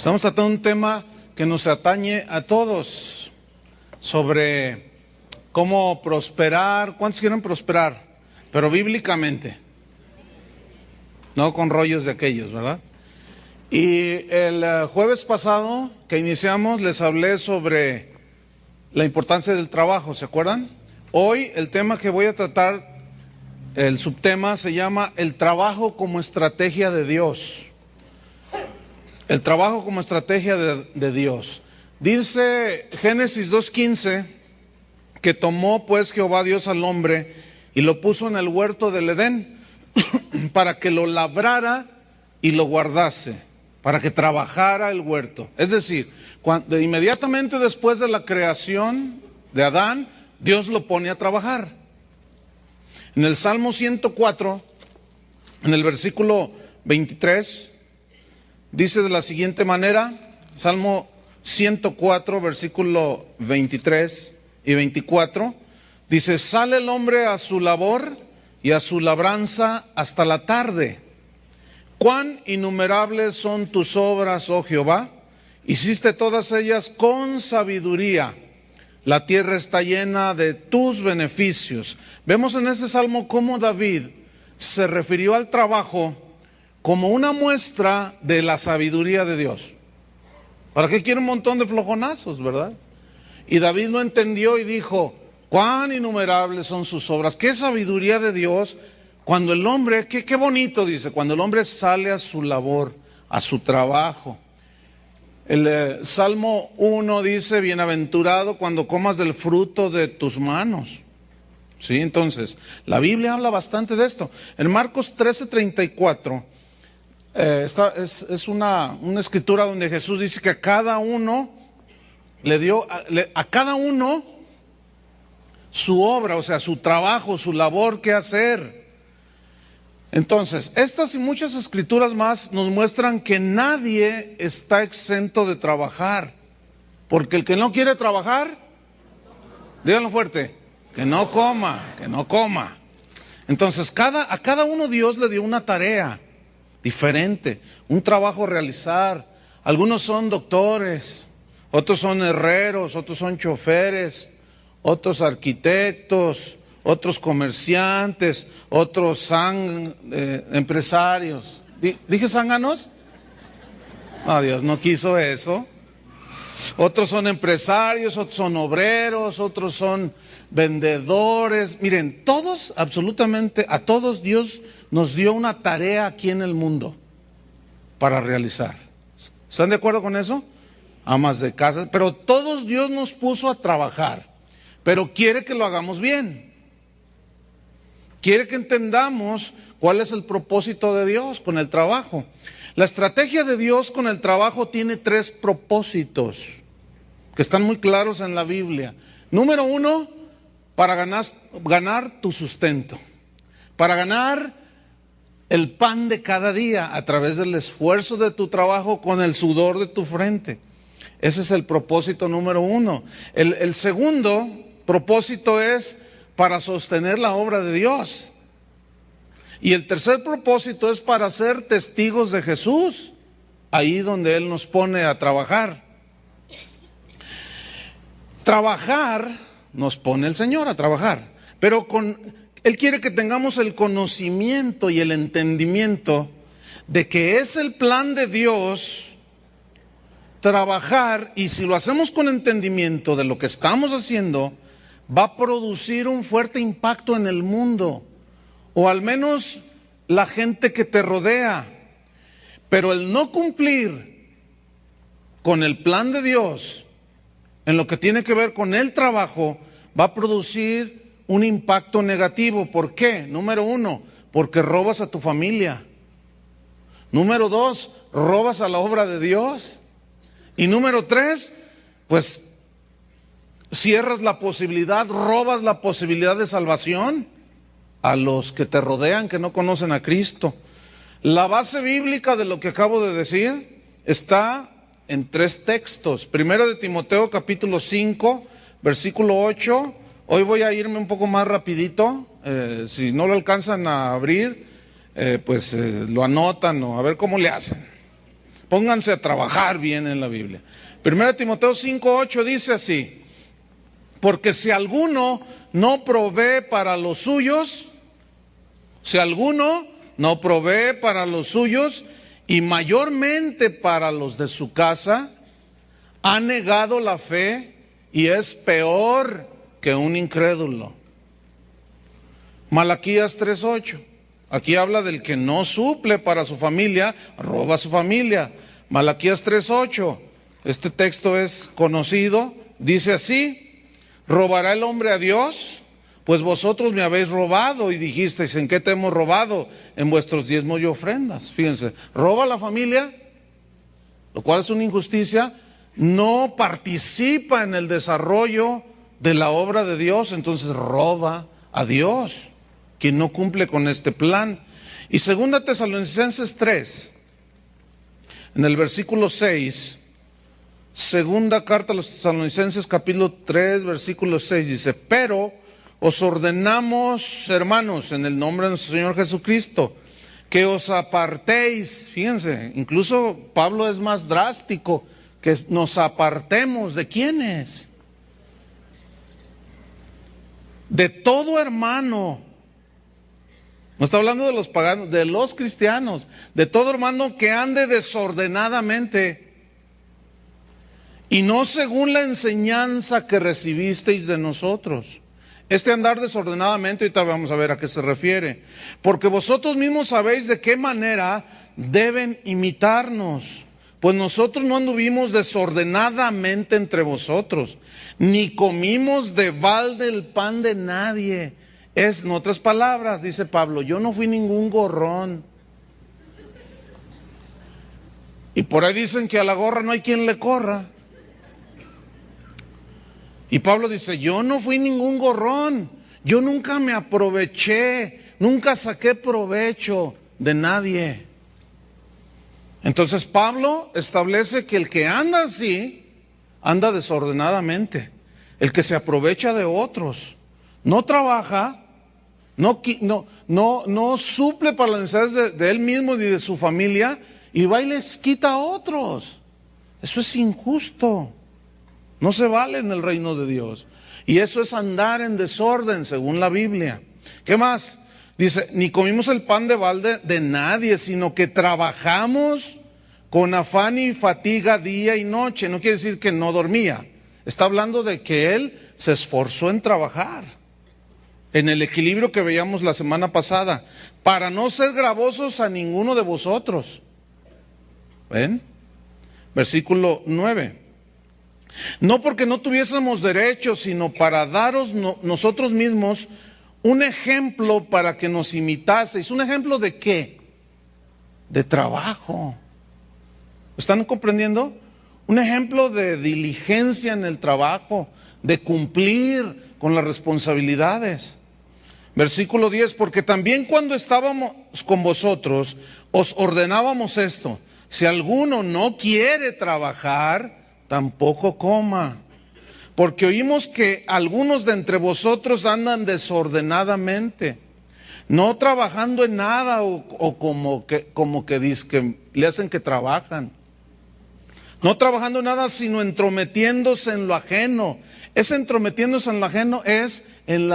Estamos tratando un tema que nos atañe a todos, sobre cómo prosperar. ¿Cuántos quieren prosperar? Pero bíblicamente, no con rollos de aquellos, ¿verdad? Y el jueves pasado que iniciamos les hablé sobre la importancia del trabajo, ¿se acuerdan? Hoy el tema que voy a tratar, el subtema se llama el trabajo como estrategia de Dios. El trabajo como estrategia de Dios. Dice Génesis 2:15 que tomó pues Jehová Dios al hombre y lo puso en el huerto del Edén para que lo labrara y lo guardase, para que trabajara el huerto. Es decir, inmediatamente después de la creación de Adán, Dios lo pone a trabajar. En el Salmo 104, en el versículo 23, dice de la siguiente manera, Salmo 104, versículo 23 y 24, dice: sale el hombre a su labor y a su labranza hasta la tarde. Cuán innumerables son tus obras, oh Jehová, hiciste todas ellas con sabiduría. La tierra está llena de tus beneficios. Vemos en este salmo cómo David se refirió al trabajo como una muestra de la sabiduría de Dios. ¿Para qué quiere un montón de flojonazos, verdad? Y David lo entendió y dijo: cuán innumerables son sus obras. Qué sabiduría de Dios cuando el hombre, qué bonito dice, cuando el hombre sale a su labor, a su trabajo. El Salmo 1 dice: bienaventurado cuando comas del fruto de tus manos. Sí, entonces, la Biblia habla bastante de esto. En Marcos 13:34, es una escritura donde Jesús dice que a cada uno le dio, a cada uno su obra, o sea, su trabajo, su labor que hacer. Entonces, estas y muchas escrituras más nos muestran que nadie está exento de trabajar, porque el que no quiere trabajar, díganlo fuerte, que no coma, que no coma. Entonces, a cada uno Dios le dio una tarea diferente, un trabajo a realizar. Algunos son doctores, otros son herreros, otros son choferes, otros arquitectos, otros comerciantes, otros empresarios. ¿Dije zánganos? No, Dios no quiso eso. Otros son empresarios, otros son obreros, otros son vendedores. Miren, todos, absolutamente a todos Dios nos dio una tarea aquí en el mundo para realizar. ¿Están de acuerdo con eso? Amas de casa, pero todos Dios nos puso a trabajar, pero quiere que lo hagamos bien. Quiere que entendamos cuál es el propósito de Dios con el trabajo. La estrategia de Dios con el trabajo tiene 3 propósitos que están muy claros en la Biblia. Número 1, para ganar tu sustento, para ganar el pan de cada día a través del esfuerzo de tu trabajo con el sudor de tu frente. Ese es el propósito número 1. El segundo propósito es para sostener la obra de Dios. Y el tercer propósito es para ser testigos de Jesús, ahí donde Él nos pone a trabajar. Trabajar, nos pone el Señor a trabajar, pero Él quiere que tengamos el conocimiento y el entendimiento de que es el plan de Dios trabajar, y si lo hacemos con entendimiento de lo que estamos haciendo, va a producir un fuerte impacto en el mundo, o al menos la gente que te rodea. Pero el no cumplir con el plan de Dios en lo que tiene que ver con el trabajo va a producir un impacto negativo. ¿Por qué? Número 1, porque robas a tu familia. Número 2, robas a la obra de Dios. Y número 3, pues cierras la posibilidad, robas la posibilidad de salvación a los que te rodean, que no conocen a Cristo. La base bíblica de lo que acabo de decir está en 3 textos. Primero de Timoteo capítulo 5, versículo 8. Hoy voy a irme un poco más rapidito. Si no lo alcanzan a abrir, pues lo anotan o a ver cómo le hacen. Pónganse a trabajar bien en la Biblia. 1 Timoteo 5:8 dice así: porque si alguno no provee para los suyos, y mayormente para los de su casa, ha negado la fe y es peor que un incrédulo. Malaquías 3:8. Aquí habla del que no suple para su familia, roba a su familia. Malaquías 3:8. Este texto es conocido. Dice así: ¿robará el hombre a Dios? Pues vosotros me habéis robado. Y dijisteis: ¿en qué te hemos robado? En vuestros diezmos y ofrendas. Fíjense, roba a la familia, lo cual es una injusticia. No participa en el desarrollo de la obra de Dios, entonces roba a Dios, quien no cumple con este plan. Y 2 Tesalonicenses 3, en el versículo 6, segunda carta a los Tesalonicenses capítulo 3, versículo 6, dice: pero os ordenamos, hermanos, en el nombre de nuestro Señor Jesucristo, que os apartéis. Fíjense, incluso Pablo es más drástico, que nos apartemos. ¿De quiénes? De todo hermano. No está hablando de los paganos, de los cristianos. De todo hermano que ande desordenadamente, y no según la enseñanza que recibisteis de nosotros. Este andar desordenadamente, ahorita vamos a ver a qué se refiere. Porque vosotros mismos sabéis de qué manera deben imitarnos. Pues nosotros no anduvimos desordenadamente entre vosotros, ni comimos de balde el pan de nadie. En otras palabras, dice Pablo, yo no fui ningún gorrón. Y por ahí dicen que a la gorra no hay quien le corra. Y Pablo dice: yo no fui ningún gorrón, yo nunca me aproveché, nunca saqué provecho de nadie. Entonces Pablo establece que el que anda así, anda desordenadamente. El que se aprovecha de otros, no trabaja, no suple para las necesidades de él mismo ni de su familia, y va y les quita a otros. Eso es injusto. No se vale en el reino de Dios. Y eso es andar en desorden según la Biblia. ¿Qué más? Dice: ni comimos el pan de balde de nadie, sino que trabajamos con afán y fatiga día y noche. No quiere decir que no dormía. Está hablando de que él se esforzó en trabajar, en el equilibrio que veíamos la semana pasada, para no ser gravosos a ninguno de vosotros. ¿Ven? Versículo 9. No porque no tuviésemos derecho, sino para daros nosotros mismos un ejemplo para que nos imitaseis. ¿Un ejemplo de qué? De trabajo. ¿Están comprendiendo? Un ejemplo de diligencia en el trabajo, de cumplir con las responsabilidades. Versículo 10, porque también cuando estábamos con vosotros, os ordenábamos esto: si alguno no quiere trabajar, tampoco coma. Porque oímos que algunos de entre vosotros andan desordenadamente, no trabajando en nada, o como que dicen, le hacen que trabajan. No trabajando en nada, sino entrometiéndose en lo ajeno. Ese entrometiéndose en lo ajeno es en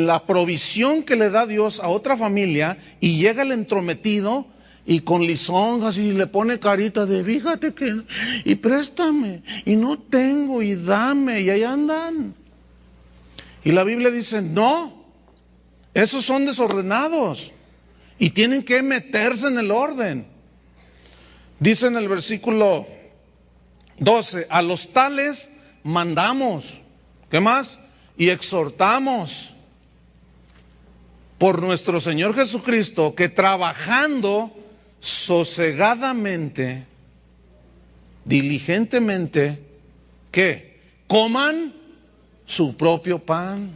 la provisión que le da Dios a otra familia, y llega el entrometido y con lisonjas y le pone carita de fíjate que, y préstame, y no tengo, y dame, y ahí andan. Y la Biblia dice: no, esos son desordenados y tienen que meterse en el orden. Dice en el versículo 12: a los tales mandamos, ¿qué más? Y exhortamos por nuestro Señor Jesucristo, que trabajando sosegadamente, diligentemente, ¿qué? Coman su propio pan.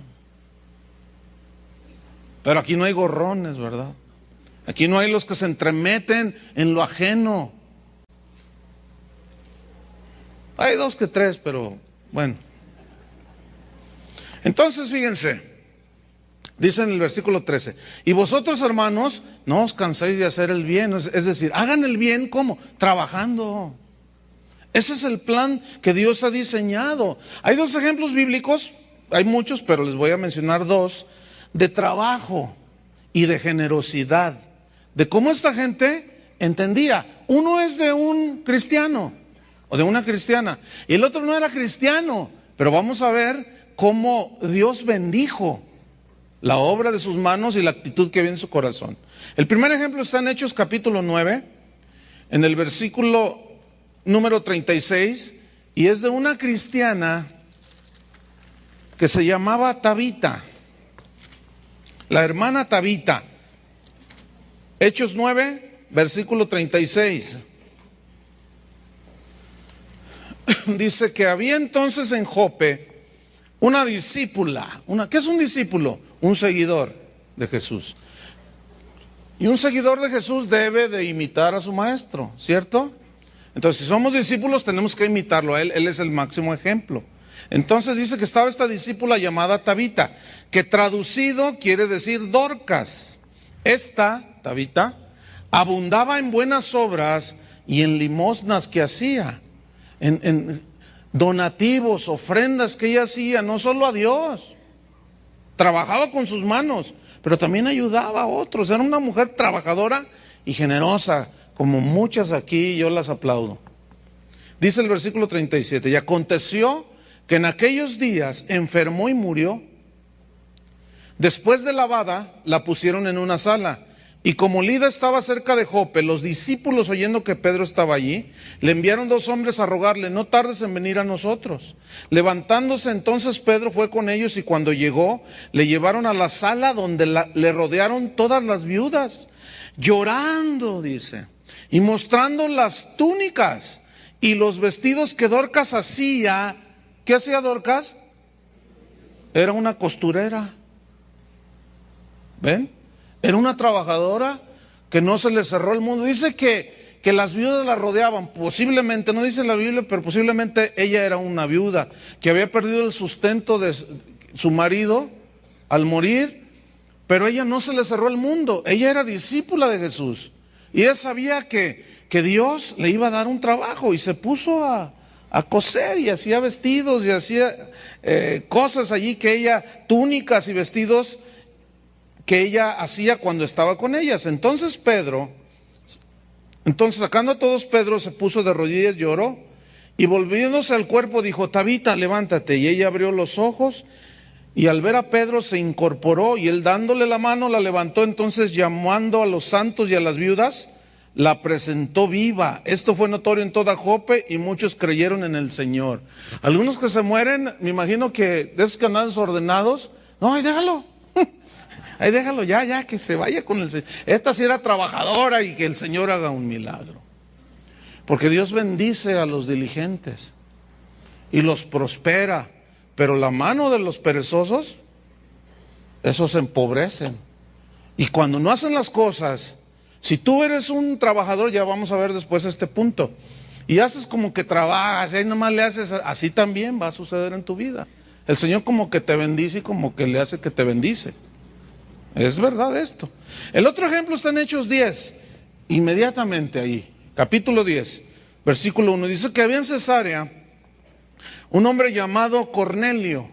Pero aquí no hay gorrones, ¿verdad? Aquí no hay los que se entremeten en lo ajeno. Hay dos que tres, pero bueno. Entonces fíjense, Dice en el versículo 13, y vosotros, hermanos, no os canséis de hacer el bien. Es decir, hagan el bien, ¿cómo? Trabajando. Ese es el plan que Dios ha diseñado. Hay dos ejemplos bíblicos, hay muchos, pero les voy a mencionar dos, de trabajo y de generosidad, de cómo esta gente entendía. Uno es de un cristiano o de una cristiana, y el otro no era cristiano, pero vamos a ver cómo Dios bendijo la obra de sus manos y la actitud que había en su corazón. El primer ejemplo está en Hechos capítulo 9, en el versículo número 36, y es de una cristiana que se llamaba Tabita, la hermana Tabita. Hechos 9, versículo 36. Dice que había entonces en Jope una discípula. ¿Qué es un discípulo? Un seguidor de Jesús. Y un seguidor de Jesús debe de imitar a su maestro, ¿cierto? Entonces, si somos discípulos, tenemos que imitarlo a él. Él es el máximo ejemplo. Entonces dice que estaba esta discípula llamada Tabita, que traducido quiere decir Dorcas. Esta, Tabita, abundaba en buenas obras y en limosnas que hacía, en donativos, ofrendas que ella hacía, no solo a Dios. Trabajaba con sus manos, pero también ayudaba a otros. Era una mujer trabajadora y generosa, como muchas aquí, yo las aplaudo. Dice el versículo 37, y aconteció que en aquellos días enfermó y murió. Después de lavada, la pusieron en una sala. Y como Lida estaba cerca de Jope, los discípulos, oyendo que Pedro estaba allí, le enviaron 2 hombres a rogarle, no tardes en venir a nosotros. Levantándose entonces Pedro fue con ellos, y cuando llegó, le llevaron a la sala donde le rodearon todas las viudas, llorando, dice, y mostrando las túnicas y los vestidos que Dorcas hacía. ¿Qué hacía Dorcas? Era una costurera. ¿Ven? Era una trabajadora que no se le cerró el mundo. Dice que las viudas la rodeaban, posiblemente, no dice la Biblia, pero posiblemente ella era una viuda que había perdido el sustento de su marido al morir, pero ella no se le cerró el mundo. Ella era discípula de Jesús y ella sabía que Dios le iba a dar un trabajo, y se puso a coser y hacía vestidos y hacía cosas allí que ella, túnicas y vestidos que ella hacía cuando estaba con ellas. Entonces sacando a todos, Pedro se puso de rodillas, lloró, y volviéndose al cuerpo dijo, Tabita, levántate. Y ella abrió los ojos, y al ver a Pedro se incorporó, y él dándole la mano la levantó. Entonces, llamando a los santos y a las viudas, la presentó viva. Esto fue notorio en toda Jope, y muchos creyeron en el Señor. Algunos que se mueren, me imagino que de esos que andan desordenados, no, ahí déjalo. Ahí déjalo ya, que se vaya con el Señor. Esta sí era trabajadora, y que el Señor haga un milagro. Porque Dios bendice a los diligentes y los prospera, pero la mano de los perezosos, esos se empobrecen. Y cuando no hacen las cosas, si tú eres un trabajador, ya vamos a ver después este punto, y haces como que trabajas, y ahí nomás le haces, así también va a suceder en tu vida. El Señor como que te bendice y como que le hace que te bendice. Es verdad esto. El otro ejemplo está en Hechos 10, inmediatamente ahí, capítulo 10, versículo 1. Dice que había en Cesarea un hombre llamado Cornelio,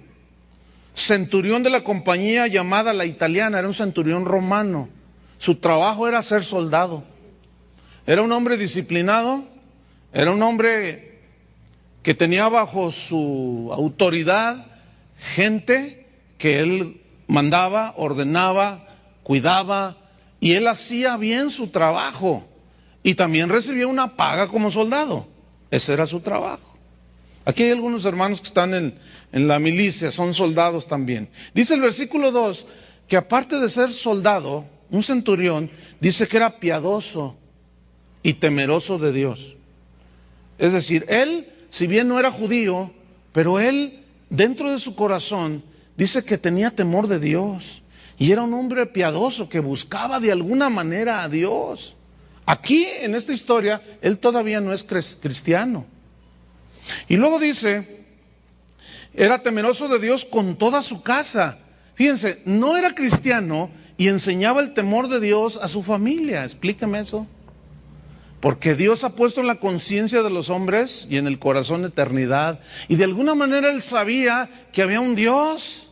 centurión de la compañía llamada La Italiana. Era un centurión romano. Su trabajo era ser soldado. Era un hombre disciplinado, era un hombre que tenía bajo su autoridad gente que él mandaba, ordenaba, cuidaba, y él hacía bien su trabajo, y también recibía una paga como soldado. Ese era su trabajo. Aquí hay algunos hermanos que están en la milicia, son soldados también. Dice el versículo 2 que aparte de ser soldado, un centurión, dice que era piadoso y temeroso de Dios. Es decir, él, si bien no era judío, pero él dentro de su corazón dice que tenía temor de Dios, y era un hombre piadoso que buscaba de alguna manera a Dios. Aquí en esta historia él todavía no es cristiano. Y luego dice, era temeroso de Dios con toda su casa. fíjense, no era cristiano y enseñaba el temor de Dios a su familia. Explíqueme eso. Porque Dios ha puesto en la conciencia de los hombres y en el corazón eternidad. Y de alguna manera él sabía que había un Dios.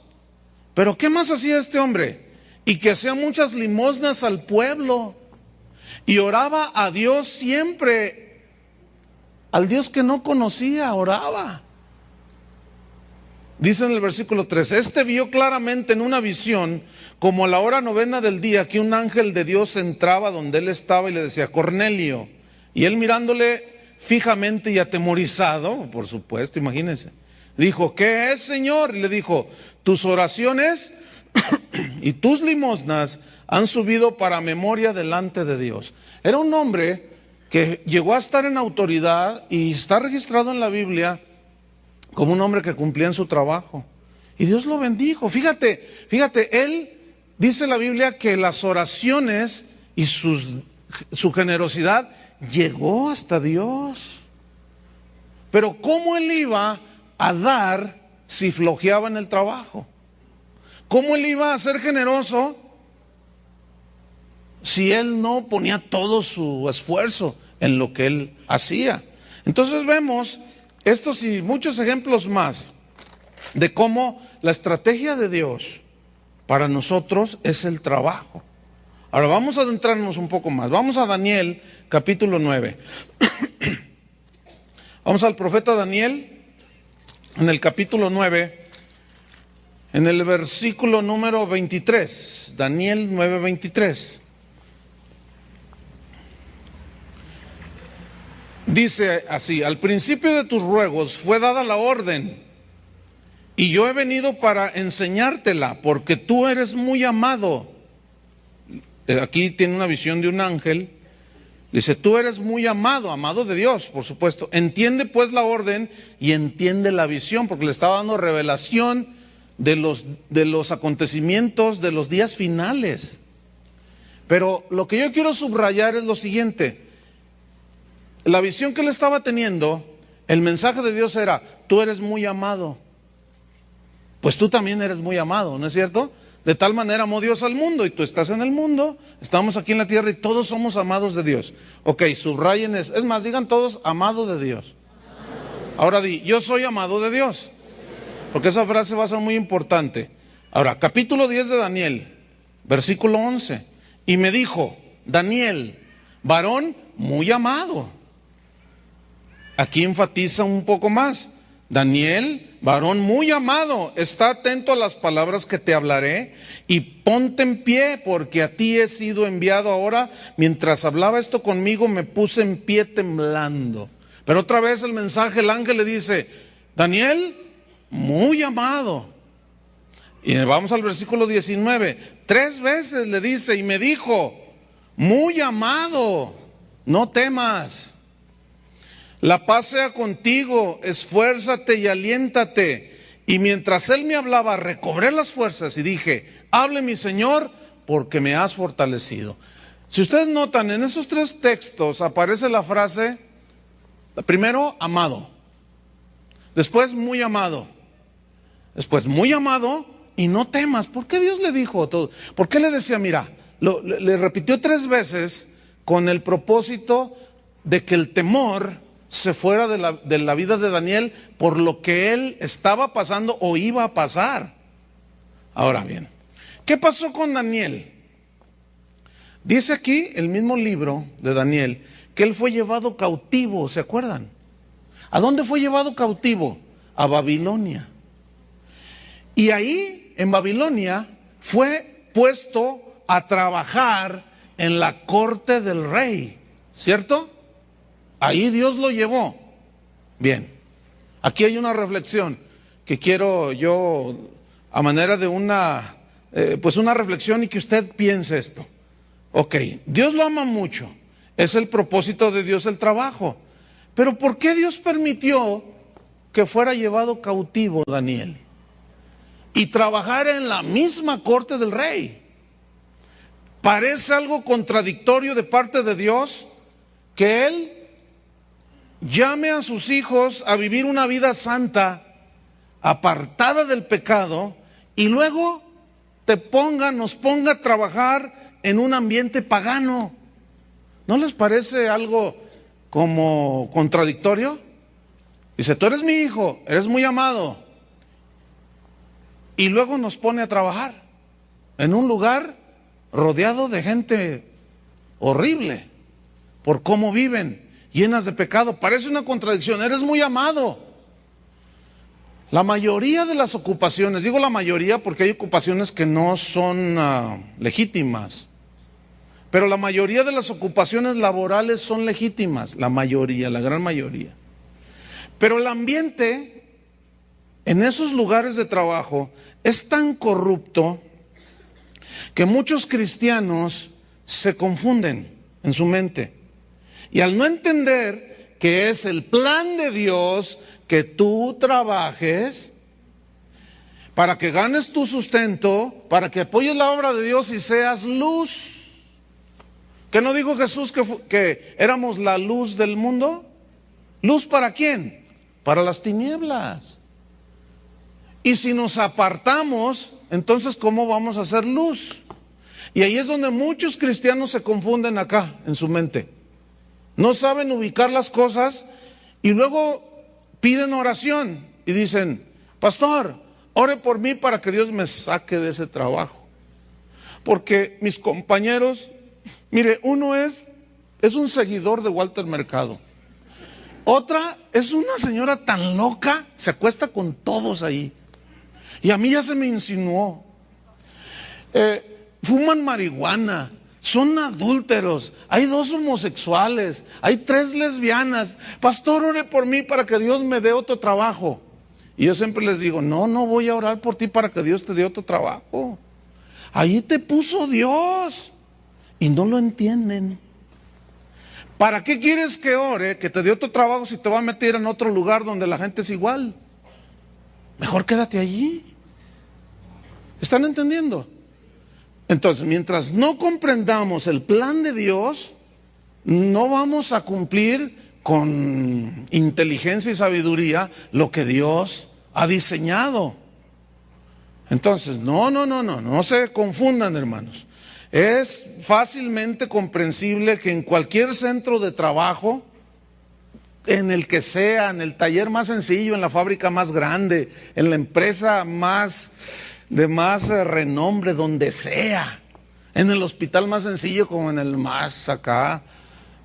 Pero ¿qué más hacía este hombre? Y que hacía muchas limosnas al pueblo. Y oraba a Dios siempre. Al Dios que no conocía, oraba. Dice en el versículo 3, este vio claramente en una visión, como a la hora novena del día, que un ángel de Dios entraba donde él estaba y le decía, Cornelio. Y él mirándole fijamente y atemorizado, por supuesto, imagínense, dijo, ¿qué es, Señor? Y le dijo, tus oraciones y tus limosnas han subido para memoria delante de Dios. Era un hombre que llegó a estar en autoridad y está registrado en la Biblia como un hombre que cumplía en su trabajo. Y Dios lo bendijo. Fíjate, él dice la Biblia que las oraciones y su generosidad llegó hasta Dios. Pero ¿cómo él iba a dar si flojeaba en el trabajo? ¿Cómo él iba a ser generoso si él no ponía todo su esfuerzo en lo que él hacía? Entonces vemos estos y muchos ejemplos más de cómo la estrategia de Dios para nosotros es el trabajo. Ahora vamos a adentrarnos un poco más. Vamos a Daniel capítulo 9. Vamos al profeta Daniel en el capítulo 9, en el versículo número 23. Daniel 9:23. Dice así, al principio de tus ruegos fue dada la orden, y yo he venido para enseñártela, porque tú eres muy amado. Aquí tiene una visión de un ángel, dice, tú eres muy amado, amado de Dios, por supuesto. Entiende pues la orden y entiende la visión, porque le estaba dando revelación de los acontecimientos de los días finales. Pero lo que yo quiero subrayar es lo siguiente. La visión que él estaba teniendo, el mensaje de Dios era, tú eres muy amado. Pues tú también eres muy amado, ¿no es cierto? De tal manera amó Dios al mundo y tú estás en el mundo, estamos aquí en la tierra y todos somos amados de Dios. Ok, subrayen eso. Es más, digan todos, amado de Dios. Ahora di, yo soy amado de Dios. Porque esa frase va a ser muy importante. Ahora, capítulo 10 de Daniel, versículo 11. Y me dijo, Daniel, varón muy amado. Aquí enfatiza un poco más. Daniel, varón muy amado, está atento a las palabras que te hablaré y ponte en pie, porque a ti he sido enviado ahora. Mientras hablaba esto conmigo, me puse en pie temblando. Pero otra vez el mensaje, el ángel le dice, Daniel, muy amado. Y vamos al versículo 19. 3 veces le dice y me dijo, muy amado, no temas. La paz sea contigo, esfuérzate y aliéntate. Y mientras él me hablaba, recobré las fuerzas y dije, hable mi Señor, porque me has fortalecido. Si ustedes notan, en esos 3 textos aparece la frase, primero, amado. Después, muy amado. Después, muy amado y no temas. ¿Por qué Dios le dijo todo? ¿Por qué le decía, mira, le repitió 3 veces con el propósito de que el temor se fuera de la vida de Daniel por lo que él estaba pasando o iba a pasar? Ahora bien, ¿qué pasó con Daniel? Dice aquí el mismo libro de Daniel que él fue llevado cautivo, ¿se acuerdan? ¿A dónde fue llevado cautivo? A Babilonia. Y ahí, en Babilonia, fue puesto a trabajar en la corte del rey, ¿cierto? Ahí Dios lo llevó. Bien, aquí hay una reflexión que quiero yo, a manera de una reflexión y que usted piense esto. Ok, Dios lo ama mucho, es el propósito de Dios el trabajo, pero ¿por qué Dios permitió que fuera llevado cautivo Daniel y trabajar en la misma corte del rey? Parece algo contradictorio de parte de Dios que Él llame a sus hijos a vivir una vida santa, apartada del pecado, y luego nos ponga a trabajar en un ambiente pagano. ¿No les parece algo como contradictorio? Dice, tú eres mi hijo, eres muy amado. Y luego nos pone a trabajar en un lugar rodeado de gente horrible por cómo viven, llenas de pecado. Parece una contradicción, eres muy amado. La mayoría de las ocupaciones, digo la mayoría porque hay ocupaciones que no son legítimas, pero la mayoría de las ocupaciones laborales son legítimas, la mayoría, la gran mayoría. Pero el ambiente en esos lugares de trabajo es tan corrupto que muchos cristianos se confunden en su mente. Y al no entender que es el plan de Dios que tú trabajes para que ganes tu sustento, para que apoyes la obra de Dios y seas luz. ¿Qué no dijo Jesús que éramos la luz del mundo? ¿Luz para quién? Para las tinieblas. Y si nos apartamos, entonces ¿cómo vamos a hacer luz? Y ahí es donde muchos cristianos se confunden acá, en su mente. No saben ubicar las cosas y luego piden oración y dicen, pastor, ore por mí para que Dios me saque de ese trabajo. Porque mis compañeros, mire, uno es un seguidor de Walter Mercado. Otra es una señora tan loca, se acuesta con todos ahí. Y a mí ya se me insinuó. Fuman marihuana, son adúlteros, hay 2 homosexuales, hay 3 lesbianas. Pastor, ore por mí para que Dios me dé otro trabajo. Y yo siempre les digo, no voy a orar por ti para que Dios te dé otro trabajo. Ahí te puso Dios. Y no lo entienden. ¿Para qué quieres que ore, que te dé otro trabajo si te va a meter en otro lugar donde la gente es igual? Mejor quédate allí. ¿Están entendiendo? Entonces, mientras no comprendamos el plan de Dios, no vamos a cumplir con inteligencia y sabiduría lo que Dios ha diseñado. Entonces, no se confundan, hermanos. Es fácilmente comprensible que en cualquier centro de trabajo, en el que sea, en el taller más sencillo, en la fábrica más grande, en la empresa de más renombre, donde sea, en el hospital más sencillo como en el más acá,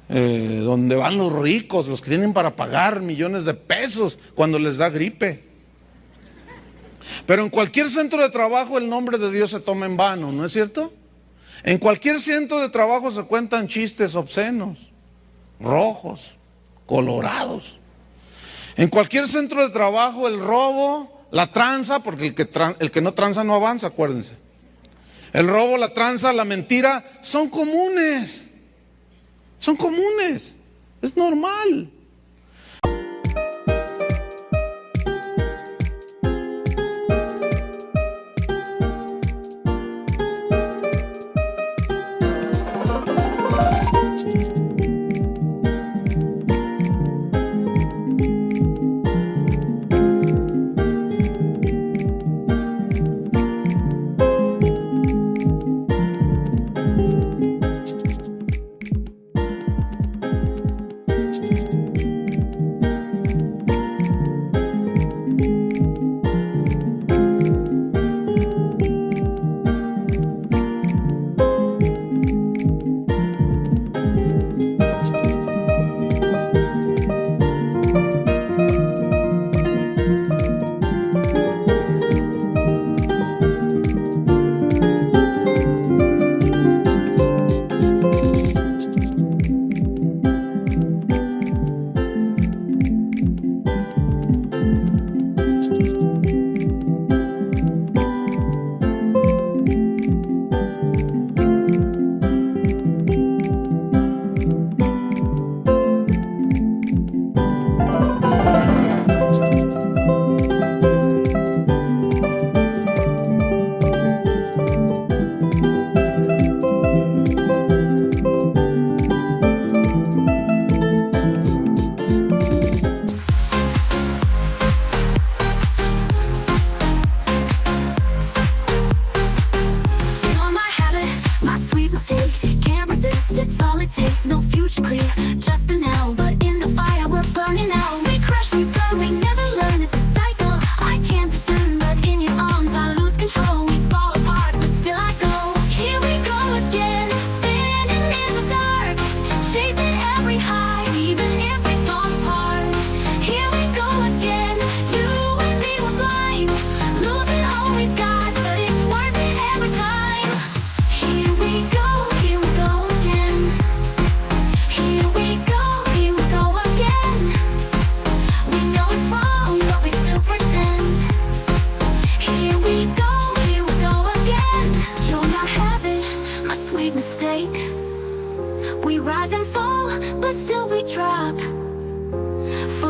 donde van los ricos, los que tienen para pagar millones de pesos cuando les da gripe. Pero en cualquier centro de trabajo el nombre de Dios se toma en vano, ¿no es cierto? En cualquier centro de trabajo se cuentan chistes obscenos, rojos, colorados. En cualquier centro de trabajo el robo, la tranza, porque el que no tranza no avanza, acuérdense. El robo, la tranza, la mentira son comunes. Son comunes. Es normal.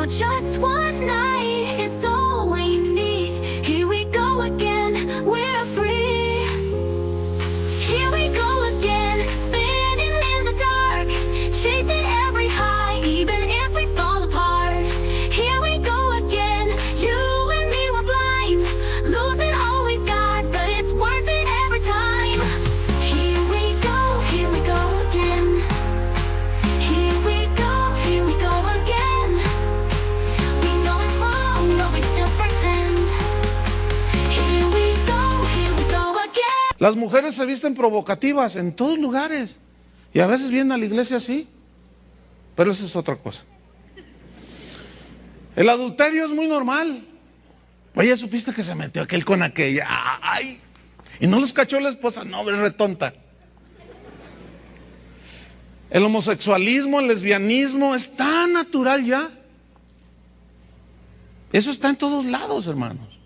for just one night. It's all we need. Here we go again, we're free. Here we go again, spinning in the dark, chasing every high, even if we fall apart. Here we go again, you and me were blind, losing all we've got, but it's worth it every time. Here we go again. Here we go again. We know it's wrong, but we still pretend. Here we go again. Las mujeres se visten provocativas en todos lugares y a veces vienen a la iglesia así, pero eso es otra cosa. El adulterio es muy normal. Oye, ¿supiste que se metió aquel con aquella? ¡Ay! Y no los cachó la esposa, no, es retonta. El homosexualismo, el lesbianismo es tan natural ya. Eso está en todos lados, hermanos.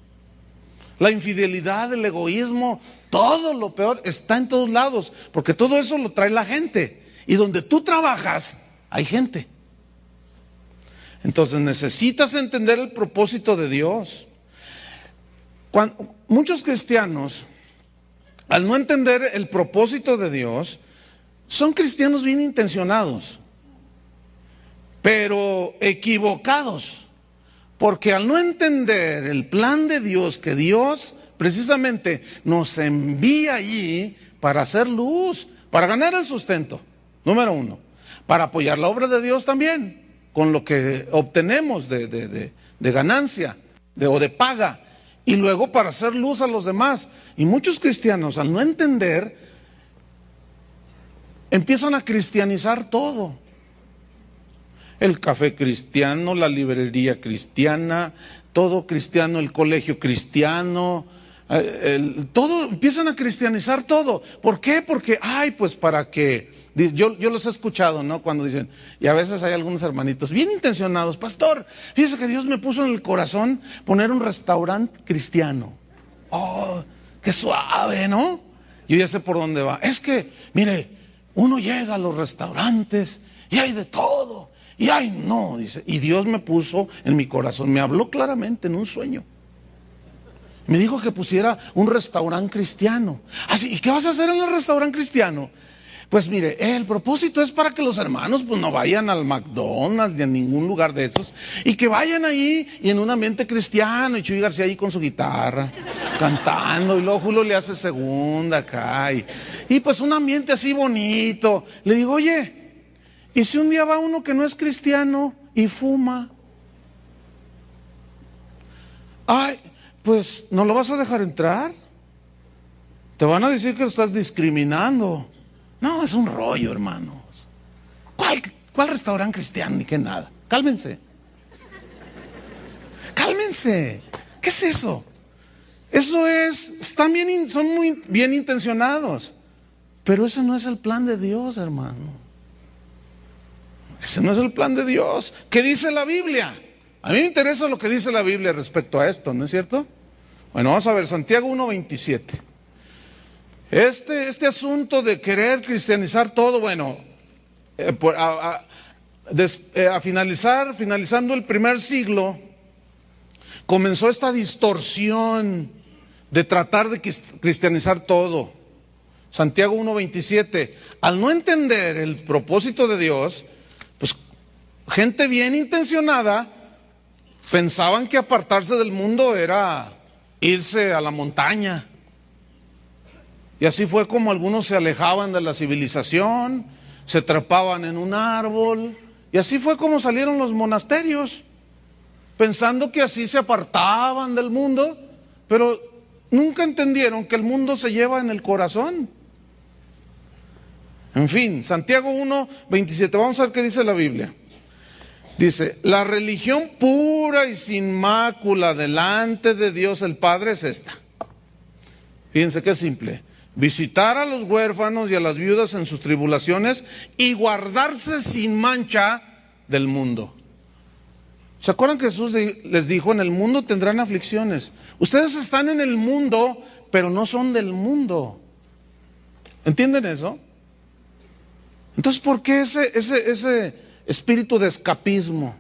La infidelidad, el egoísmo, todo lo peor está en todos lados, porque todo eso lo trae la gente. Y donde tú trabajas, hay gente. Entonces necesitas entender el propósito de Dios. Muchos cristianos, al no entender el propósito de Dios, son cristianos bien intencionados, pero equivocados, porque al no entender el plan de Dios, que Dios precisamente nos envía allí para hacer luz, para ganar el sustento, número uno, para apoyar la obra de Dios también, con lo que obtenemos de ganancia o de paga, y luego para hacer luz a los demás. Y muchos cristianos, al no entender, empiezan a cristianizar todo. El café cristiano, la librería cristiana, todo cristiano, el colegio cristiano, todo, empiezan a cristianizar todo. ¿Por qué? Porque, pues para que, yo los he escuchado, ¿no? Cuando dicen, y a veces hay algunos hermanitos bien intencionados, pastor, fíjese que Dios me puso en el corazón poner un restaurante cristiano. Oh, qué suave, ¿no? Yo ya sé por dónde va. Es que, mire, uno llega a los restaurantes y hay de todo. Y ay, no, dice, y Dios me puso en mi corazón, me habló claramente en un sueño. Me dijo que pusiera un restaurante cristiano. Así, ¿y qué vas a hacer en el restaurante cristiano? Pues mire, el propósito es para que los hermanos pues no vayan al McDonald's ni a ningún lugar de esos, y que vayan ahí y en un ambiente cristiano, y Chuy García ahí con su guitarra, cantando, y luego Julio le hace segunda acá, y pues un ambiente así bonito. Le digo, oye, ¿y si un día va uno que no es cristiano y fuma? Ay, pues ¿no lo vas a dejar entrar? Te van a decir que lo estás discriminando. No, es un rollo, hermanos. ¿Cuál restaurante cristiano ni qué nada? Cálmense. Cálmense. ¿Qué es eso? Eso son muy bien intencionados. Pero ese no es el plan de Dios, hermano. Ese no es el plan de Dios. ¿Qué dice la Biblia? A mí me interesa lo que dice la Biblia respecto a esto, ¿no es cierto? Bueno, vamos a ver, Santiago 1:27. Este asunto de cristianizar todo, bueno, finalizando el primer siglo, comenzó esta distorsión de tratar de cristianizar todo. Santiago 1:27, al no entender el propósito de Dios, pues gente bien intencionada pensaban que apartarse del mundo era irse a la montaña. Y así fue como algunos se alejaban de la civilización, se trepaban en un árbol, y así fue como salieron los monasterios, pensando que así se apartaban del mundo, pero nunca entendieron que el mundo se lleva en el corazón. En fin, Santiago 1:27, vamos a ver qué dice la Biblia. Dice, la religión pura y sin mácula delante de Dios el Padre es esta. Fíjense qué simple. Visitar a los huérfanos y a las viudas en sus tribulaciones y guardarse sin mancha del mundo. ¿Se acuerdan que Jesús les dijo, en el mundo tendrán aflicciones? Ustedes están en el mundo, pero no son del mundo. ¿Entienden eso? Entonces, ¿por qué ese espíritu de escapismo?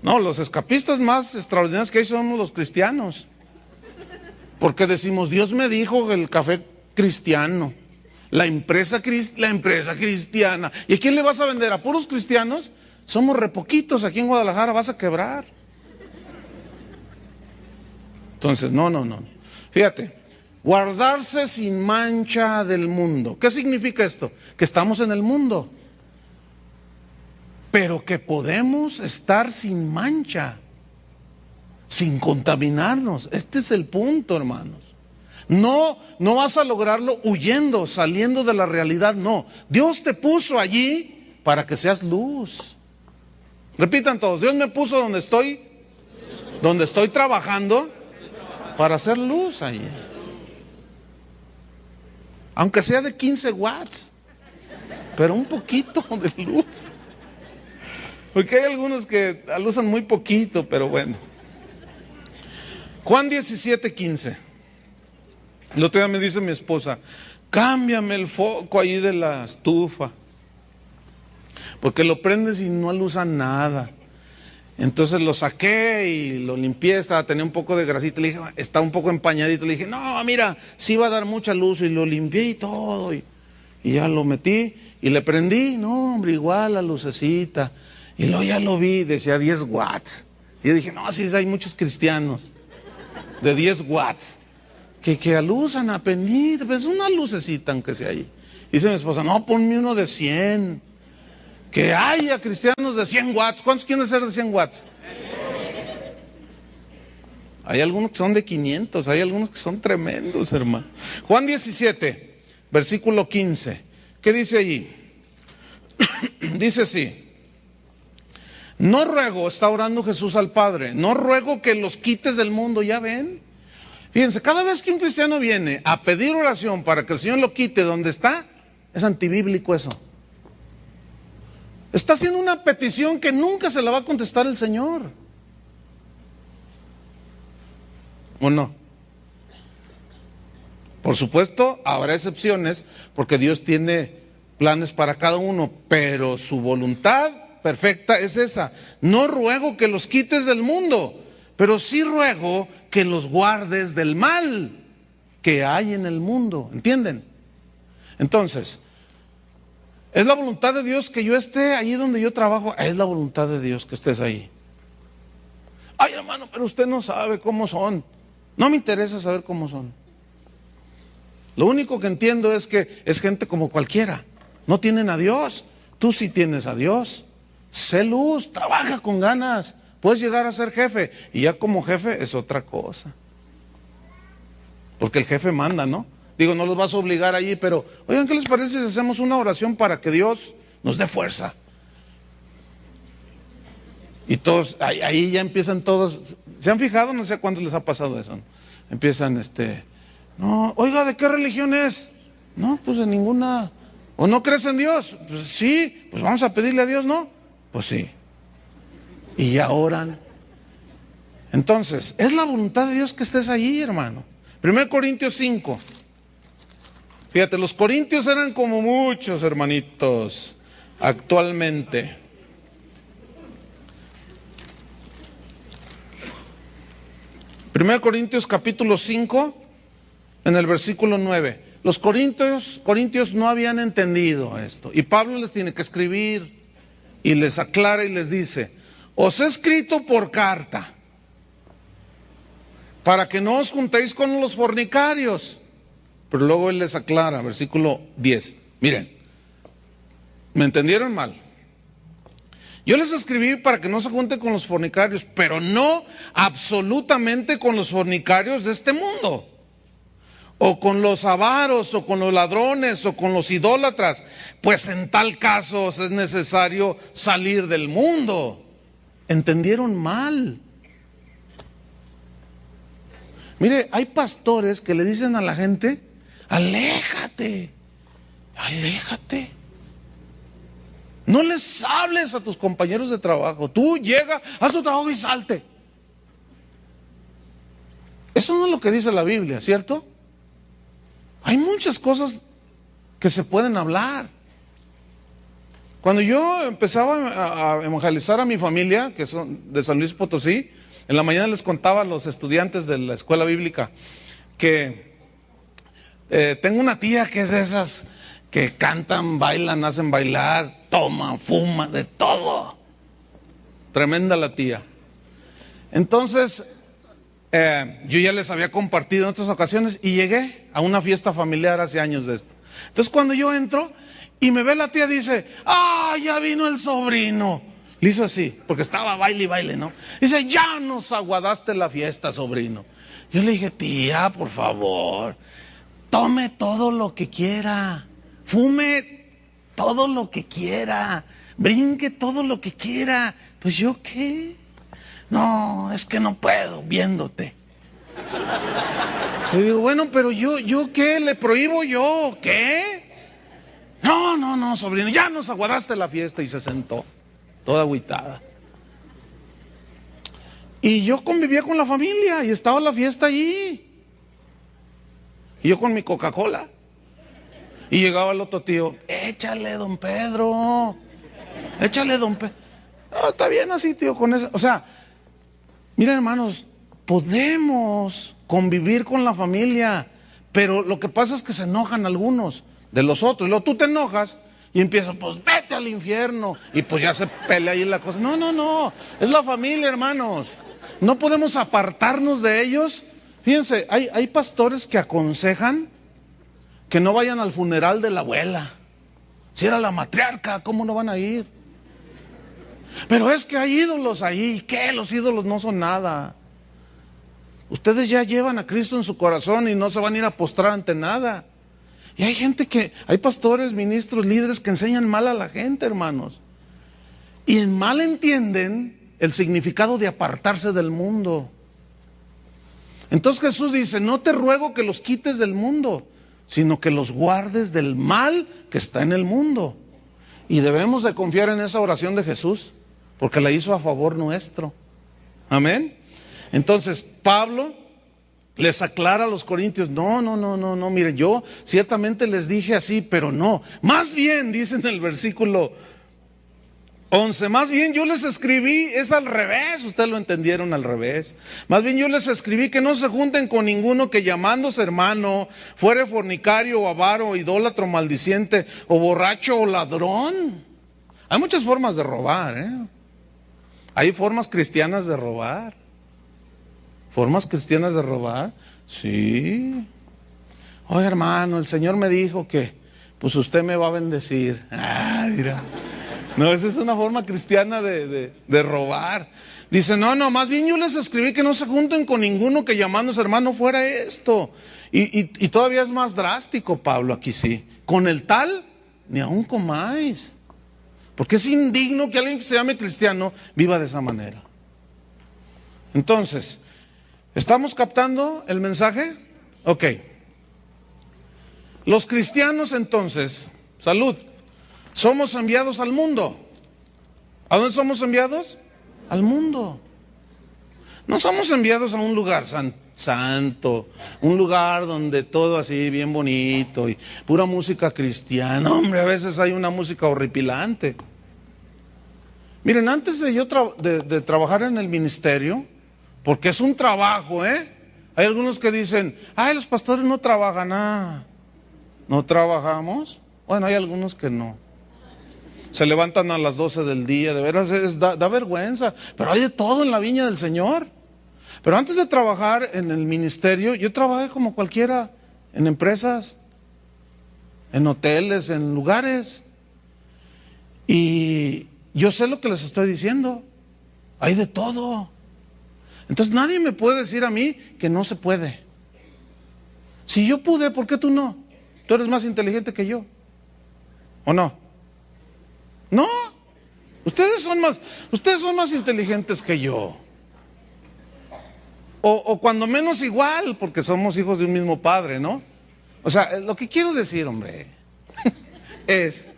No, los escapistas más extraordinarios que hay son los cristianos. Porque decimos, Dios me dijo el café cristiano, la empresa cristiana. ¿Y a quién le vas a vender? ¿A puros cristianos? Somos re poquitos aquí en Guadalajara, vas a quebrar. Entonces, no. Fíjate, guardarse sin mancha del mundo. ¿Qué significa esto? Que estamos en el mundo, pero que podemos estar sin mancha, sin contaminarnos. Este es el punto, hermanos. No vas a lograrlo huyendo, saliendo de la realidad, no. Dios te puso allí para que seas luz. Repitan todos, Dios me puso donde estoy trabajando para hacer luz allí. Aunque sea de 15 watts, pero un poquito de luz. Porque hay algunos que usan muy poquito, pero bueno. Juan 17:15. El otro día me dice mi esposa, cámbiame el foco ahí de la estufa, porque lo prendes y no alusa nada. Entonces lo saqué y lo limpié, tenía un poco de grasita, le dije, está un poco empañadito, le dije, no, mira, sí va a dar mucha luz, y lo limpié y todo, y ya lo metí, y le prendí, no, hombre, igual la lucecita, y luego ya lo vi, decía 10 watts, y yo dije, no, sí hay muchos cristianos de 10 watts, que alusan a pendir, pues una lucecita aunque sea ahí. Dice mi esposa, no, ponme uno de 100. Que haya cristianos de 100 watts. ¿Cuántos quieren ser de 100 watts? Hay algunos que son de 500, hay algunos que son tremendos, hermano. Juan 17, versículo 15. ¿Qué dice allí? Dice así. No ruego, está orando Jesús al Padre, no ruego que los quites del mundo, ¿ya ven? Fíjense, cada vez que un cristiano viene a pedir oración para que el Señor lo quite donde está, es antibíblico eso. Está haciendo una petición que nunca se la va a contestar el Señor. ¿O no? Por supuesto, habrá excepciones, porque Dios tiene planes para cada uno, pero su voluntad perfecta es esa. No ruego que los quites del mundo, pero sí ruego que los guardes del mal que hay en el mundo. ¿Entienden? Entonces, ¿es la voluntad de Dios que yo esté allí donde yo trabajo? Es la voluntad de Dios que estés ahí. Ay, hermano, pero usted no sabe cómo son. No me interesa saber cómo son. Lo único que entiendo es que es gente como cualquiera. No tienen a Dios. Tú sí tienes a Dios. Sé luz, trabaja con ganas. Puedes llegar a ser jefe. Y ya como jefe es otra cosa. Porque el jefe manda, ¿no? Digo, no los vas a obligar allí, pero oigan, ¿qué les parece si hacemos una oración para que Dios nos dé fuerza? Y todos, ahí ya empiezan todos, ¿se han fijado? No sé a cuántos les ha pasado eso, ¿no? Empiezan, no, oiga, ¿de qué religión es? No, pues de ninguna. ¿O no crees en Dios? Pues sí, pues vamos a pedirle a Dios, ¿no? Pues sí. Y ya oran. Entonces, es la voluntad de Dios que estés allí, hermano. 1 Corintios 5. Fíjate, los corintios eran como muchos hermanitos actualmente. Primero Corintios capítulo 5, en el versículo 9. Los corintios no habían entendido esto. Y Pablo les tiene que escribir y les aclara y les dice, os he escrito por carta para que no os juntéis con los fornicarios. Pero luego él les aclara, versículo 10. Miren, ¿me entendieron mal? Yo les escribí para que no se junten con los fornicarios, pero no absolutamente con los fornicarios de este mundo, o con los avaros, o con los ladrones, o con los idólatras, pues en tal caso es necesario salir del mundo. ¿Entendieron mal? Mire, hay pastores que le dicen a la gente, aléjate, aléjate. No les hables a tus compañeros de trabajo. Tú llega, haz tu trabajo y salte. Eso no es lo que dice la Biblia, ¿cierto? Hay muchas cosas que se pueden hablar. Cuando yo empezaba a evangelizar a mi familia, que son de San Luis Potosí, en la mañana les contaba a los estudiantes de la escuela bíblica que tengo una tía que es de esas que cantan, bailan, hacen bailar, toman, fuman, de todo. Tremenda la tía. Entonces, yo ya les había compartido en otras ocasiones y llegué a una fiesta familiar hace años de esto. Entonces cuando yo entro y me ve la tía, dice, ¡ah, ya vino el sobrino! Le hizo así, porque estaba baile y baile, ¿no? Dice, ya nos aguadaste la fiesta, sobrino. Yo le dije, tía, por favor, tome todo lo que quiera, fume todo lo que quiera, brinque todo lo que quiera. Pues yo, ¿qué? No, es que no puedo, viéndote. Le digo, bueno, pero yo ¿qué? ¿Le prohíbo yo? ¿Qué? No, sobrino, ya nos aguadaste la fiesta. Y se sentó, toda agüitada. Y yo convivía con la familia y estaba la fiesta allí. Y yo con mi Coca-Cola. Y llegaba el otro tío, échale, don Pedro. Échale, don Pedro. No, está bien así, tío, con eso. O sea, miren, hermanos, podemos convivir con la familia, pero lo que pasa es que se enojan algunos de los otros. Y luego tú te enojas y empiezas, pues vete al infierno. Y pues ya se pelea ahí la cosa. No. Es la familia, hermanos. No podemos apartarnos de ellos. Fíjense, hay pastores que aconsejan que no vayan al funeral de la abuela. Si era la matriarca, ¿cómo no van a ir? Pero es que hay ídolos ahí. ¿Qué? Los ídolos no son nada. Ustedes ya llevan a Cristo en su corazón y no se van a ir a postrar ante nada. Y hay gente hay pastores, ministros, líderes que enseñan mal a la gente, hermanos. Y mal entienden el significado de apartarse del mundo. Entonces Jesús dice, no te ruego que los quites del mundo, sino que los guardes del mal que está en el mundo. Y debemos de confiar en esa oración de Jesús, porque la hizo a favor nuestro. Amén. Entonces Pablo les aclara a los corintios, no, miren, yo ciertamente les dije así, pero no. Más bien, dice en el versículo 11, más bien yo les escribí, es al revés, ustedes lo entendieron al revés. Más bien yo les escribí que no se junten con ninguno que llamándose hermano fuere fornicario o avaro, o idólatra o maldiciente, o borracho o ladrón. Hay muchas formas de robar, ¿eh? Hay formas cristianas de robar. ¿Formas cristianas de robar? Sí. Oye, hermano, el Señor me dijo que pues usted me va a bendecir. Ah, mira. No, esa es una forma cristiana de robar. Dice, no, más bien yo les escribí que no se junten con ninguno que llamándose hermano fuera esto. Y todavía es más drástico, Pablo, aquí sí. Con el tal, ni aun comáis. Porque es indigno que alguien que se llame cristiano viva de esa manera. Entonces, ¿estamos captando el mensaje? Ok. Los cristianos entonces, salud, somos enviados al mundo. ¿A dónde somos enviados? Al mundo. No somos enviados a un lugar santo, un lugar donde todo así bien bonito y pura música cristiana. Hombre, a veces hay una música horripilante. Miren, antes de yo de trabajar en el ministerio, porque es un trabajo, ¿eh? Hay algunos que dicen, ay, los pastores no trabajan. ¿No trabajamos? Bueno, hay algunos que no. Se levantan a las 12 del día, de veras da vergüenza. Pero hay de todo en la viña del Señor. Pero antes de trabajar en el ministerio, yo trabajé como cualquiera, en empresas, en hoteles, en lugares. Y yo sé lo que les estoy diciendo. Hay de todo. Entonces nadie me puede decir a mí que no se puede. Si yo pude, ¿por qué tú no? Tú eres más inteligente que yo. ¿O no? No. Ustedes son más inteligentes que yo. O cuando menos igual, porque somos hijos de un mismo padre, ¿no? O sea, lo que quiero decir, hombre, es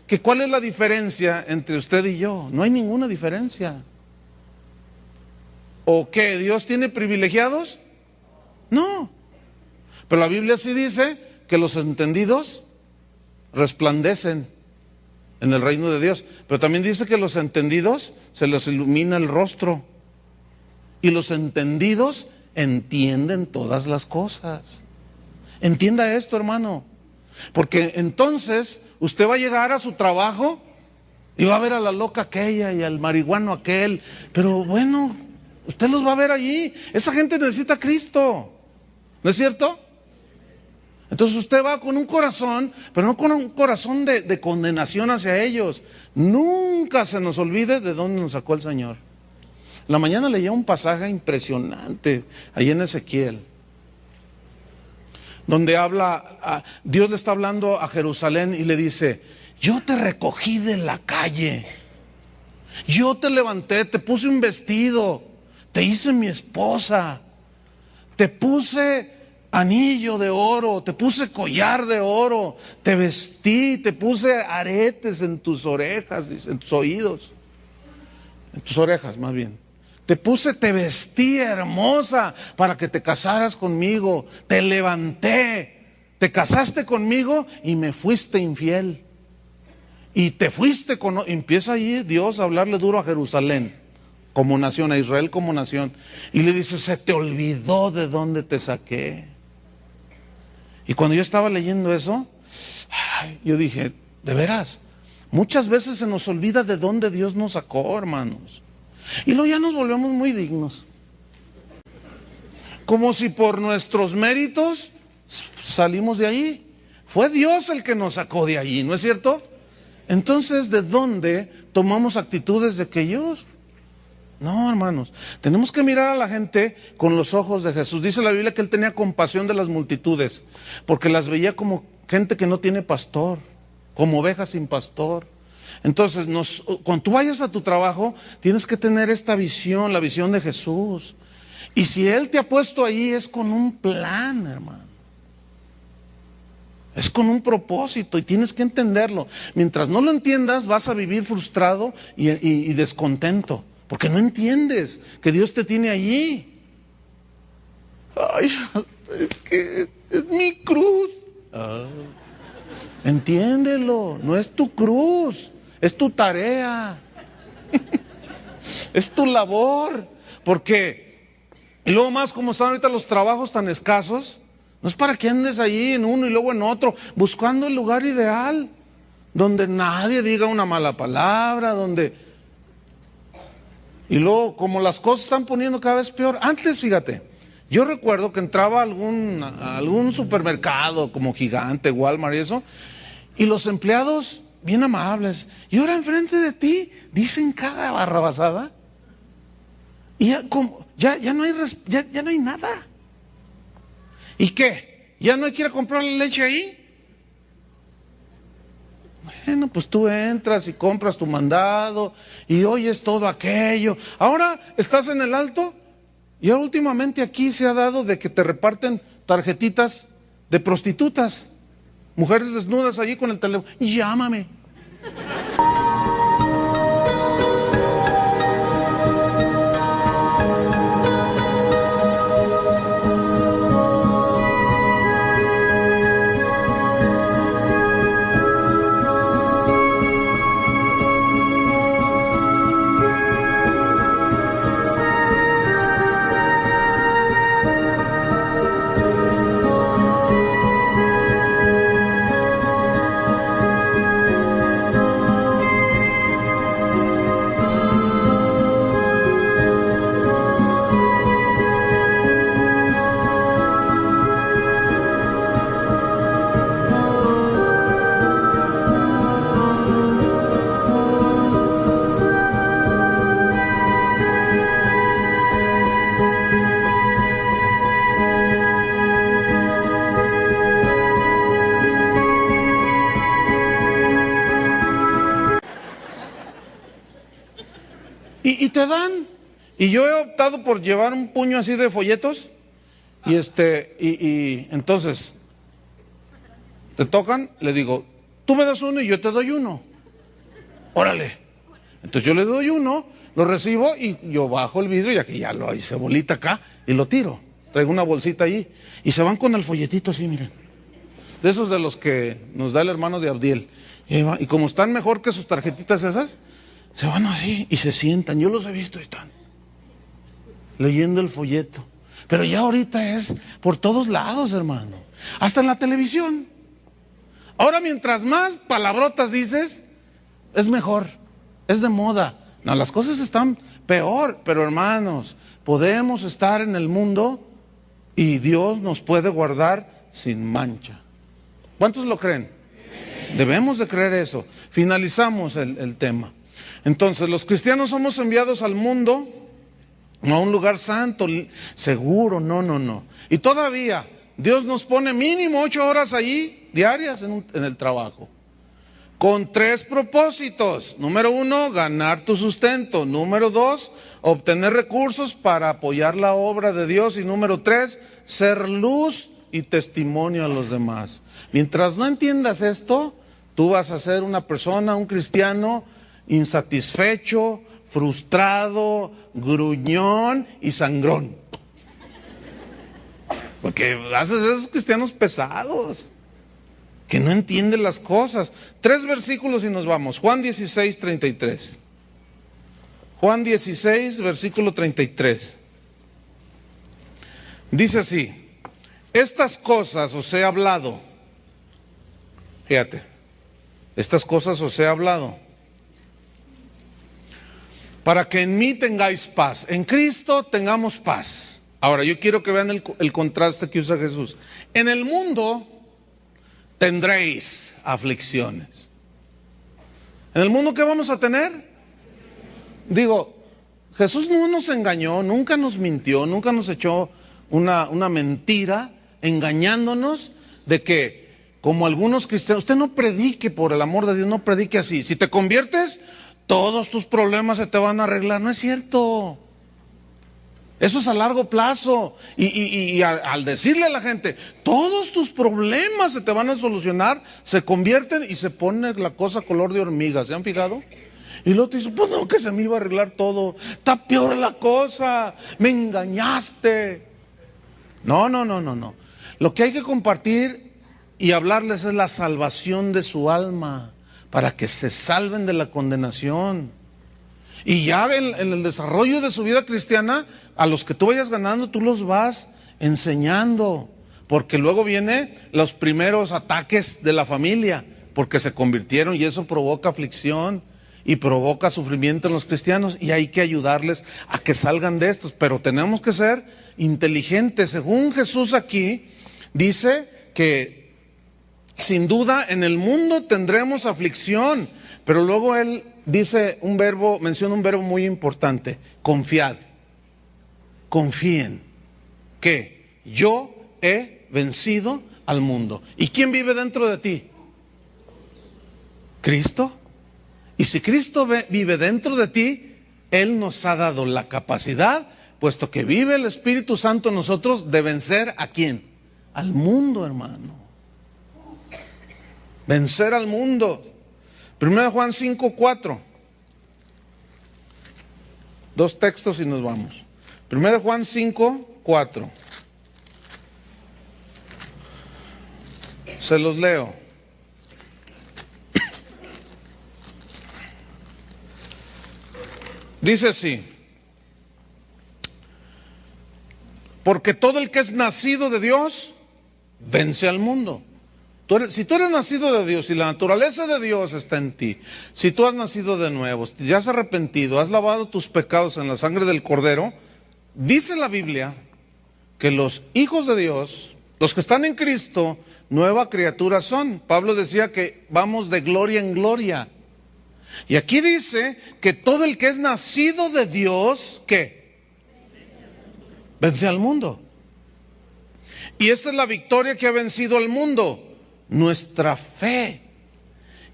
que ¿cuál es la diferencia entre usted y yo? No hay ninguna diferencia. ¿O qué? ¿Dios tiene privilegiados? No. Pero la Biblia sí dice que los entendidos resplandecen en el reino de Dios. Pero también dice que los entendidos se les ilumina el rostro. Y los entendidos entienden todas las cosas. Entienda esto, hermano. Porque entonces usted va a llegar a su trabajo y va a ver a la loca aquella y al marihuano aquel. Pero bueno, usted los va a ver allí. Esa gente necesita a Cristo. ¿No es cierto? Entonces usted va con un corazón, pero no con un corazón de condenación hacia ellos. Nunca se nos olvide de dónde nos sacó el Señor. La mañana leía un pasaje impresionante ahí en Ezequiel, donde Dios le está hablando a Jerusalén y le dice: yo te recogí de la calle, yo te levanté, te puse un vestido, te hice mi esposa, te puse anillo de oro, te puse collar de oro, te vestí, te puse aretes en tus orejas, en tus oídos, en tus orejas más bien. Te vestí hermosa para que te casaras conmigo, te levanté, te casaste conmigo y me fuiste infiel. Y te fuiste con... Empieza allí Dios a hablarle duro a Jerusalén como nación, a Israel como nación. Y le dice: se te olvidó de dónde te saqué. Y cuando yo estaba leyendo eso, yo dije, de veras, muchas veces se nos olvida de dónde Dios nos sacó, hermanos. Y luego ya nos volvemos muy dignos. Como si por nuestros méritos salimos de ahí. Fue Dios el que nos sacó de allí, ¿no es cierto? Entonces, ¿de dónde tomamos actitudes de que ellos? No, hermanos, tenemos que mirar a la gente con los ojos de Jesús. Dice la Biblia que Él tenía compasión de las multitudes, porque las veía como gente que no tiene pastor, como ovejas sin pastor. Entonces, cuando tú vayas a tu trabajo, tienes que tener esta visión, la visión de Jesús. Y si Él te ha puesto ahí, es con un plan, hermano. Es con un propósito y tienes que entenderlo. Mientras no lo entiendas, vas a vivir frustrado y descontento, porque no entiendes que Dios te tiene allí. Ay, es que es mi cruz. Entiéndelo, no es tu cruz, es tu tarea, es tu labor. Porque, y luego más como están ahorita los trabajos tan escasos, no es para que andes ahí en uno y luego en otro, buscando el lugar ideal, donde nadie diga una mala palabra, donde... Y luego, como las cosas están poniendo cada vez peor. Antes, fíjate, yo recuerdo que entraba a algún supermercado como Gigante, Walmart y eso, y los empleados bien amables, y ahora enfrente de ti dicen cada barrabasada, y ya no hay nada. ¿Y qué? ¿Ya no hay que ir a comprar la leche ahí? Bueno, pues tú entras y compras tu mandado y oyes todo aquello. Ahora estás en el alto y ahora últimamente aquí se ha dado de que te reparten tarjetitas de prostitutas, mujeres desnudas allí con el teléfono. Llámame. Y te dan. Y yo he optado por llevar un puño así de folletos. Y entonces, te tocan, le digo, tú me das uno y yo te doy uno. Órale. Entonces yo le doy uno, lo recibo y yo bajo el vidrio y aquí ya lo hice bolita acá y lo tiro. Traigo una bolsita allí. Y se van con el folletito así, miren. de esos de los que nos da el hermano de Abdiel. Y como están mejor que sus tarjetitas esas, se van así y se sientan. Yo los he visto y están leyendo el folleto. Pero ya ahorita es por todos lados, hermano. Hasta en la televisión. Ahora mientras más palabrotas dices, es mejor, es de moda. No, las cosas están peor, pero hermanos, podemos estar en el mundo y Dios nos puede guardar sin mancha. ¿Cuántos lo creen? Debemos de creer eso. Finalizamos el tema. Entonces, los cristianos somos enviados al mundo, no a un lugar santo, seguro, no. Y todavía, Dios nos pone mínimo 8 horas allí, diarias, en el trabajo. Con 3 propósitos. Número 1, ganar tu sustento. Número 2, obtener recursos para apoyar la obra de Dios. Y número 3, ser luz y testimonio a los demás. Mientras no entiendas esto, tú vas a ser una persona, un cristiano insatisfecho, frustrado, gruñón y sangrón. Porque haces esos cristianos pesados, que no entienden las cosas. 3 versículos y nos vamos. Juan 16, 33. Juan 16, versículo 33. Dice así: estas cosas os he hablado. Fíjate, estas cosas os he hablado para que en mí tengáis paz. En Cristo tengamos paz. Ahora, yo quiero que vean el contraste que usa Jesús. En el mundo tendréis aflicciones. ¿En el mundo qué vamos a tener? Digo, Jesús no nos engañó, nunca nos mintió, nunca nos echó una mentira, engañándonos de que, como algunos cristianos, usted no predique, por el amor de Dios, no predique así. Si te conviertes, todos tus problemas se te van a arreglar. No es cierto. Eso es a largo plazo. Y al decirle a la gente, todos tus problemas se te van a solucionar, se convierten y se pone la cosa color de hormiga. ¿Se han fijado? Y luego te dice, pues no, que se me iba a arreglar todo. Está peor la cosa. Me engañaste. No. Lo que hay que compartir y hablarles es la salvación de su alma, para que se salven de la condenación. Y ya en el desarrollo de su vida cristiana, a los que tú vayas ganando, tú los vas enseñando, porque luego vienen los primeros ataques de la familia, porque se convirtieron, y eso provoca aflicción y provoca sufrimiento en los cristianos, y hay que ayudarles a que salgan de estos. Pero tenemos que ser inteligentes. Según Jesús aquí dice que sin duda en el mundo tendremos aflicción, pero luego él dice menciona un verbo muy importante: confiad. Confíen que yo he vencido al mundo. ¿Y quién vive dentro de ti? Cristo. Y si Cristo vive dentro de ti, Él nos ha dado la capacidad, puesto que vive el Espíritu Santo en nosotros, de vencer ¿a quién? Al mundo, hermano. Vencer al mundo. 1 Juan 5, 4. 2 textos y nos vamos. 1 Juan 5, 4. Se los leo. Dice así: porque todo el que es nacido de Dios vence al mundo. Si tú eres nacido de Dios y la naturaleza de Dios está en ti, si tú has nacido de nuevo, ya has arrepentido, has lavado tus pecados en la sangre del Cordero, dice la Biblia que los hijos de Dios, los que están en Cristo, nueva criatura son. Pablo decía que vamos de gloria en gloria. Y aquí dice que todo el que es nacido de Dios, ¿qué? Vence al mundo. Y esa es la victoria que ha vencido al mundo. Nuestra fe.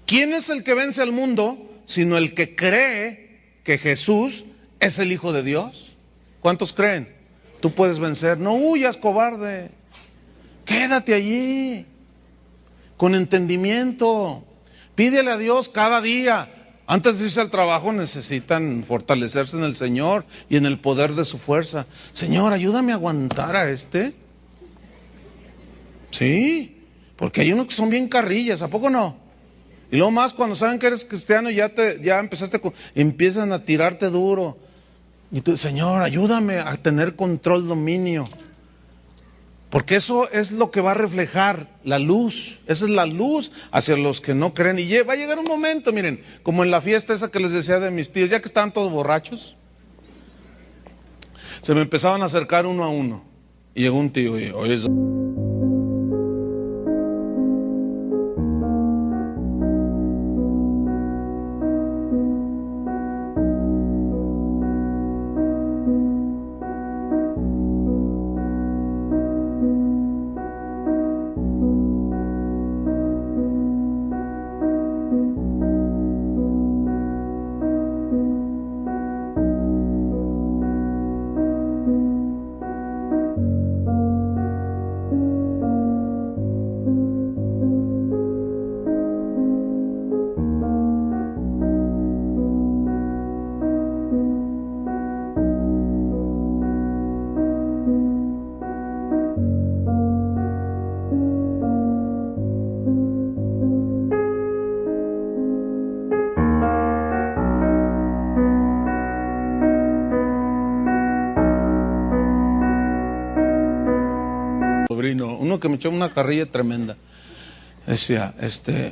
¿Quién es el que vence al mundo? Sino el que cree que Jesús es el Hijo de Dios. ¿Cuántos creen? Tú puedes vencer. No huyas, cobarde. Quédate allí con entendimiento. Pídele a Dios cada día. Antes de irse al trabajo necesitan fortalecerse en el Señor y en el poder de su fuerza. Señor, ayúdame a aguantar a este. Sí. Porque hay unos que son bien carrillas, ¿a poco no? Y luego más cuando saben que eres cristiano ya empezaste, empiezan a tirarte duro. Y tú, Señor, ayúdame a tener control, dominio. Porque eso es lo que va a reflejar la luz. Esa es la luz hacia los que no creen. Y va a llegar un momento, miren, como en la fiesta esa que les decía de mis tíos, ya que estaban todos borrachos, se me empezaban a acercar uno a uno. Y llegó un tío y, oye, sobrino, uno que me echó una carrilla tremenda. Decía,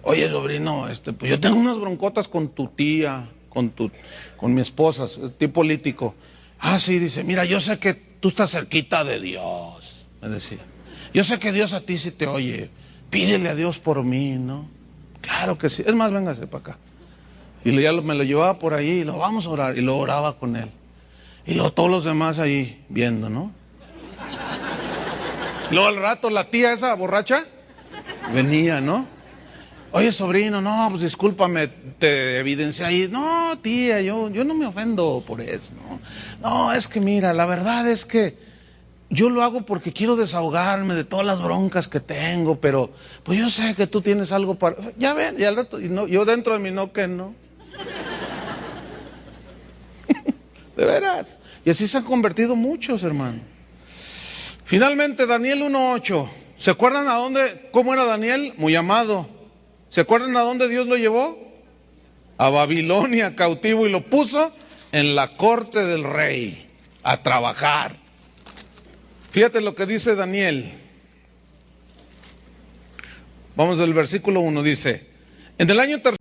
oye sobrino, pues yo tengo unas broncotas con tu tía, con mi esposa, tipo político. Ah, sí, dice, mira, yo sé que tú estás cerquita de Dios, me decía. Yo sé que Dios a ti sí te oye, pídele a Dios por mí, ¿no? Claro que sí, es más, véngase para acá. Y ya me lo llevaba por ahí, y lo vamos a orar, y lo oraba con él. Y luego todos los demás ahí viendo, ¿no? Luego al rato la tía esa borracha venía, ¿no? Oye, sobrino, no, pues discúlpame, te evidencié ahí. No, tía, yo no me ofendo por eso, ¿no? No, es que mira, la verdad es que yo lo hago porque quiero desahogarme de todas las broncas que tengo, pero pues yo sé que tú tienes algo para... Ya ven, y al rato, y no, yo dentro de mí no, que no. De veras. Y así se han convertido muchos, hermano. Finalmente, Daniel 1:8. ¿Se acuerdan a dónde, cómo era Daniel? Muy amado. ¿Se acuerdan a dónde Dios lo llevó? A Babilonia, cautivo, y lo puso en la corte del rey, a trabajar. Fíjate lo que dice Daniel. Vamos al versículo 1, dice, en el año 3